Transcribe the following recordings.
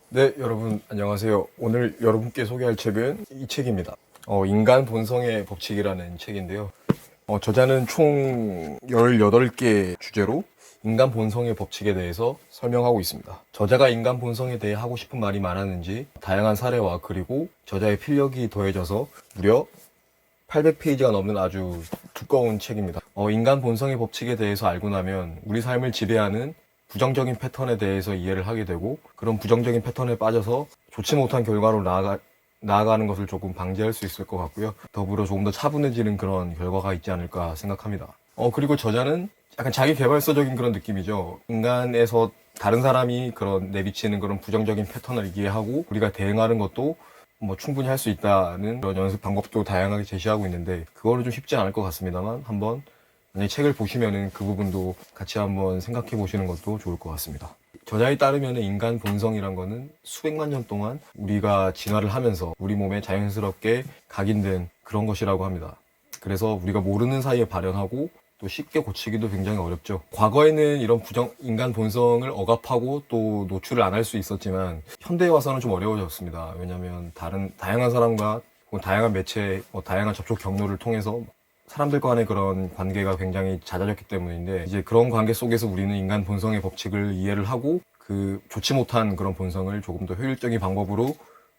네, 여러분 안녕하세요. 오늘 여러분께 소개할 책은 이 책입니다. 인간 본성의 법칙이라는 책인데요. 저자는 총 18개 주제로 인간 본성의 법칙에 대해서 설명하고 있습니다. 저자가 인간 본성에 대해 하고 싶은 말이 많았는지 다양한 사례와 그리고 저자의 필력이 더해져서 무려 800페이지가 넘는 아주 두꺼운 책입니다. 인간 본성의 법칙에 대해서 알고 나면 우리 삶을 지배하는 부정적인 패턴에 대해서 이해를 하게 되고 그런 부정적인 패턴에 빠져서 좋지 못한 결과로 나아가는 것을 조금 방지할 수 있을 것 같고요. 더불어 조금 더 차분해지는 그런 결과가 있지 않을까 생각합니다. 그리고 저자는 약간 자기 개발서적인 그런 느낌이죠. 인간에서 다른 사람이 그런 내비치는 그런 부정적인 패턴을 이해하고 우리가 대응하는 것도 충분히 할 수 있다는 그런 연습 방법도 다양하게 제시하고 있는데 그거는 좀 쉽지 않을 것 같습니다만 한번 만약에 책을 보시면은 그 부분도 같이 한번 생각해 보시는 것도 좋을 것 같습니다. 저자에 따르면 인간 본성이란 거는 수백만 년 동안 우리가 진화를 하면서 우리 몸에 자연스럽게 각인된 그런 것이라고 합니다. 그래서 우리가 모르는 사이에 발현하고 또 쉽게 고치기도 굉장히 어렵죠. 과거에는 이런 인간 본성을 억압하고 또 노출을 안 할 수 있었지만 현대에 와서는 좀 어려워졌습니다. 왜냐하면 다양한 사람과 다양한 매체, 다양한 접촉 경로를 통해서 사람들 간의 그런 관계가 굉장히 잦아졌기 때문인데 이제 그런 관계 속에서 우리는 인간 본성의 법칙을 이해를 하고 그 좋지 못한 그런 본성을 조금 더 효율적인 방법으로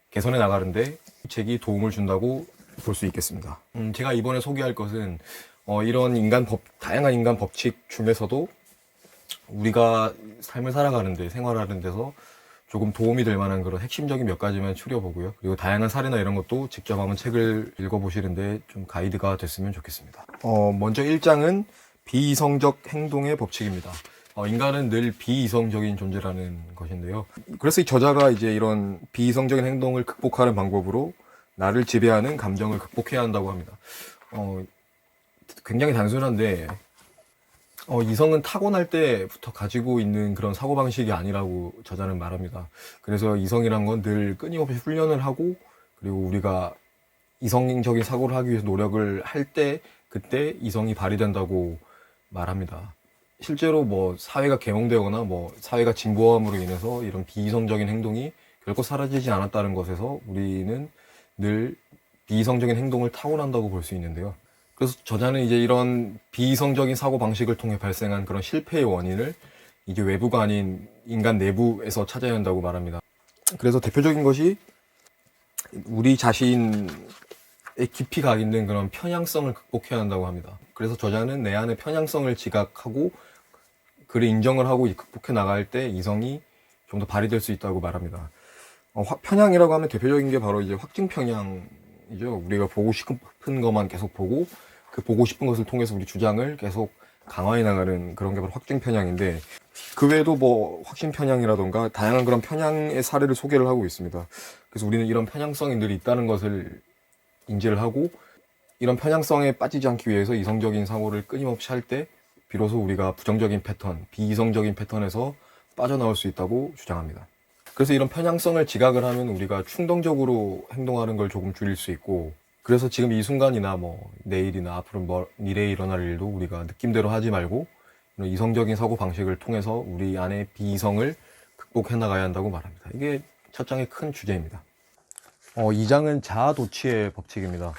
개선해 나가는데 이 책이 도움을 준다고 볼 수 있겠습니다. 제가 이번에 소개할 것은 이런 다양한 인간 법칙 중에서도 우리가 삶을 살아가는데 생활하는 데서 조금 도움이 될 만한 그런 핵심적인 몇 가지만 추려보고요. 그리고 다양한 사례나 이런 것도 직접 한번 책을 읽어보시는데 좀 가이드가 됐으면 좋겠습니다. 먼저 1장은 비이성적 행동의 법칙입니다. 인간은 늘 비이성적인 존재라는 것인데요. 그래서 이 저자가 이제 이런 비이성적인 행동을 극복하는 방법으로 나를 지배하는 감정을 극복해야 한다고 합니다. 굉장히 단순한데 이성은 타고날 때부터 가지고 있는 그런 사고방식이 아니라고 저자는 말합니다. 그래서 이성이란 건 늘 끊임없이 훈련을 하고 그리고 우리가 이성적인 사고를 하기 위해서 노력을 할 때 그때 이성이 발휘된다고 말합니다. 실제로 사회가 개몽되거나 사회가 진보함으로 인해서 이런 비이성적인 행동이 결코 사라지지 않았다는 것에서 우리는 늘 비이성적인 행동을 타고난다고 볼 수 있는데요. 그래서 저자는 이제 이런 비이성적인 사고 방식을 통해 발생한 그런 실패의 원인을 이게 외부가 아닌 인간 내부에서 찾아야 한다고 말합니다. 그래서 대표적인 것이 우리 자신의 깊이 각인된 그런 편향성을 극복해야 한다고 합니다. 그래서 저자는 내 안의 편향성을 지각하고 그를 인정을 하고 극복해 나갈 때 이성이 좀 더 발휘될 수 있다고 말합니다. 편향이라고 하면 대표적인 게 바로 이제 확증 편향이죠. 우리가 보고 싶은 것만 계속 보고 그 보고 싶은 것을 통해서 우리 주장을 계속 강화해 나가는 그런 게 바로 확증 편향인데 그 외에도 확신 편향이라던가 다양한 그런 편향의 사례를 소개를 하고 있습니다. 그래서 우리는 이런 편향성이 늘 있다는 것을 인지를 하고 이런 편향성에 빠지지 않기 위해서 이성적인 사고를 끊임없이 할 때 비로소 우리가 부정적인 패턴, 비이성적인 패턴에서 빠져나올 수 있다고 주장합니다. 그래서 이런 편향성을 지각을 하면 우리가 충동적으로 행동하는 걸 조금 줄일 수 있고 그래서 지금 이 순간이나 내일이나 앞으로 미래에 일어날 일도 우리가 느낌대로 하지 말고 이런 이성적인 사고 방식을 통해서 우리 안의 비이성을 극복해 나가야 한다고 말합니다. 이게 첫 장의 큰 주제입니다. 2장은 자아도취의 법칙입니다.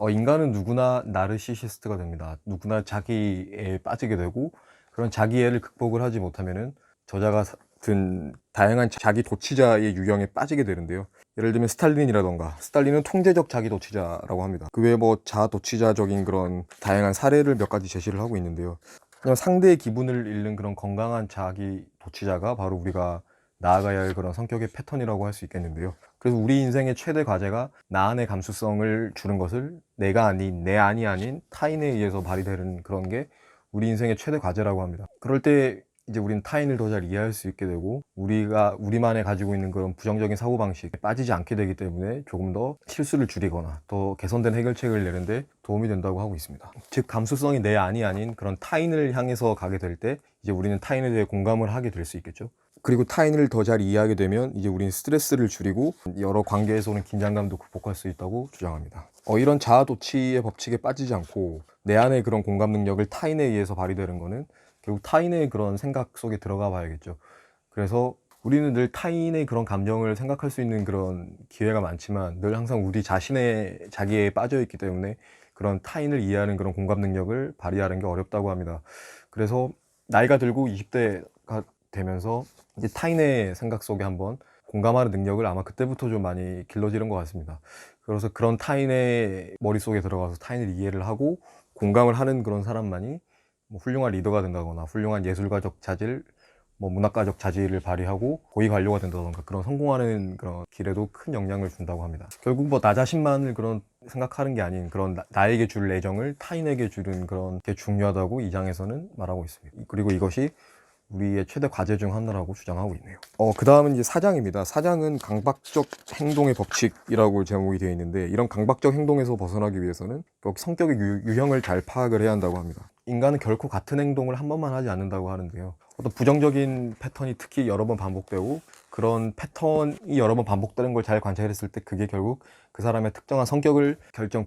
인간은 누구나 나르시시스트가 됩니다. 누구나 자기애에 빠지게 되고 그런 자기애를 극복을 하지 못하면은 저자가 든 다양한 자기 도취자의 유형에 빠지게 되는데요. 예를 들면 스탈린은 통제적 자기 도취자라고 합니다. 그 외에 자아 도취자적인 그런 다양한 사례를 몇 가지 제시를 하고 있는데요. 그냥 상대의 기분을 잃는 그런 건강한 자기 도취자가 바로 우리가 나아가야 할 그런 성격의 패턴이라고 할 수 있겠는데요. 그래서 우리 인생의 최대 과제가 나 안의 감수성을 주는 것을 내가 아닌, 내 안이 아닌 타인에 의해서 발휘되는 그런 게 우리 인생의 최대 과제라고 합니다. 그럴 때 이제 우리는 타인을 더 잘 이해할 수 있게 되고 우리만의 가지고 있는 그런 부정적인 사고방식에 빠지지 않게 되기 때문에 조금 더 실수를 줄이거나 더 개선된 해결책을 내는데 도움이 된다고 하고 있습니다. 즉 감수성이 내 안이 아닌 그런 타인을 향해서 가게 될 때 이제 우리는 타인에 대해 공감을 하게 될 수 있겠죠. 그리고 타인을 더 잘 이해하게 되면 이제 우리는 스트레스를 줄이고 여러 관계에서 오는 긴장감도 극복할 수 있다고 주장합니다. 이런 자아도취의 법칙에 빠지지 않고 내 안의 그런 공감 능력을 타인에 의해서 발휘되는 거는 결국 타인의 그런 생각 속에 들어가 봐야겠죠. 그래서 우리는 늘 타인의 그런 감정을 생각할 수 있는 그런 기회가 많지만 늘 항상 우리 자신의 자기에 빠져 있기 때문에 그런 타인을 이해하는 그런 공감 능력을 발휘하는 게 어렵다고 합니다. 그래서 나이가 들고 20대가 되면서 이제 타인의 생각 속에 한번 공감하는 능력을 아마 그때부터 좀 많이 길러지는 것 같습니다. 그래서 그런 타인의 머릿속에 들어가서 타인을 이해를 하고 공감을 하는 그런 사람만이 뭐 훌륭한 리더가 된다거나 훌륭한 예술가적 자질, 뭐 문학가적 자질을 발휘하고 고위 관료가 된다던가 그런 성공하는 그런 길에도 큰 영향을 준다고 합니다. 결국 뭐 나 자신만을 그런 생각하는 게 아닌 그런 나에게 줄 애정을 타인에게 주는 그런 게 중요하다고 이 장에서는 말하고 있습니다. 그리고 이것이 우리의 최대 과제 중 하나라고 주장하고 있네요. 그 다음은 이제 4장입니다. 4장은 강박적 행동의 법칙이라고 제목이 되어 있는데, 이런 강박적 행동에서 벗어나기 위해서는 성격의 유형을 잘 파악을 해야 한다고 합니다. 인간은 결코 같은 행동을 한 번만 하지 않는다고 하는데요. 어떤 부정적인 패턴이 특히 여러 번 반복되고 그런 패턴이 여러 번 반복되는 걸 잘 관찰했을 때 그게 결국 그 사람의 특정한 성격을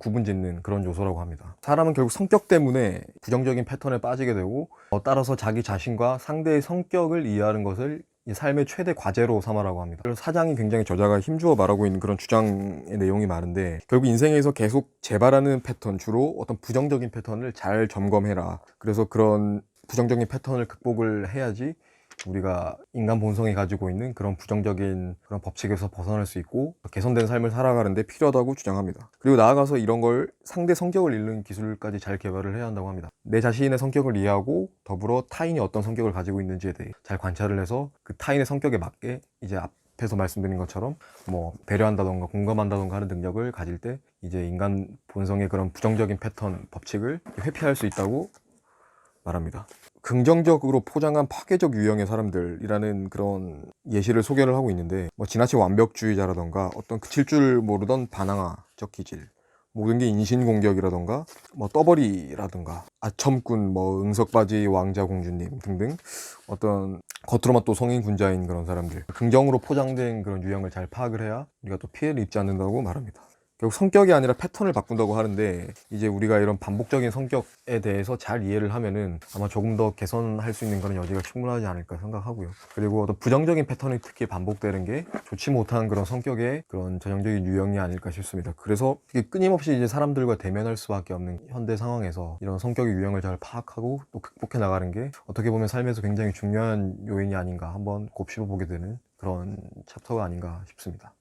구분짓는 그런 요소라고 합니다. 사람은 결국 성격 때문에 부정적인 패턴에 빠지게 되고 따라서 자기 자신과 상대의 성격을 이해하는 것을 이 삶의 최대 과제로 삼아라고 합니다. 그래서 사장이 굉장히 저자가 힘주어 말하고 있는 그런 주장의 내용이 많은데, 결국 인생에서 계속 재발하는 패턴, 주로 어떤 부정적인 패턴을 잘 점검해라. 그래서 그런 부정적인 패턴을 극복을 해야지 우리가 인간 본성이 가지고 있는 그런 부정적인 그런 법칙에서 벗어날 수 있고 개선된 삶을 살아가는데 필요하다고 주장합니다. 그리고 나아가서 이런 걸 상대 성격을 읽는 기술까지 잘 개발을 해야 한다고 합니다. 내 자신의 성격을 이해하고 더불어 타인이 어떤 성격을 가지고 있는지에 대해 잘 관찰을 해서 그 타인의 성격에 맞게 이제 앞에서 말씀드린 것처럼 뭐 배려한다던가 공감한다던가 하는 능력을 가질 때 이제 인간 본성의 그런 부정적인 패턴 법칙을 회피할 수 있다고 말합니다. 긍정적으로 포장한 파괴적 유형의 사람들이라는 그런 예시를 소개를 하고 있는데, 뭐 지나친 완벽주의자라던가 어떤 그칠 줄 모르던 반항아적 기질, 모든 게 인신공격이라던가 뭐 떠벌이라던가 아첨꾼, 뭐 응석바지 왕자공주님 등등 어떤 겉으로만 또 성인 군자인 그런 사람들, 긍정으로 포장된 그런 유형을 잘 파악을 해야 우리가 또 피해를 입지 않는다고 말합니다. 결국 성격이 아니라 패턴을 바꾼다고 하는데, 이제 우리가 이런 반복적인 성격에 대해서 잘 이해를 하면은 아마 조금 더 개선할 수 있는 그런 여지가 충분하지 않을까 생각하고요. 그리고 어떤 부정적인 패턴이 특히 반복되는 게 좋지 못한 그런 성격의 그런 전형적인 유형이 아닐까 싶습니다. 그래서 끊임없이 이제 사람들과 대면할 수밖에 없는 현대 상황에서 이런 성격의 유형을 잘 파악하고 또 극복해 나가는 게 어떻게 보면 삶에서 굉장히 중요한 요인이 아닌가 한번 곱씹어 보게 되는 그런 챕터가 아닌가 싶습니다.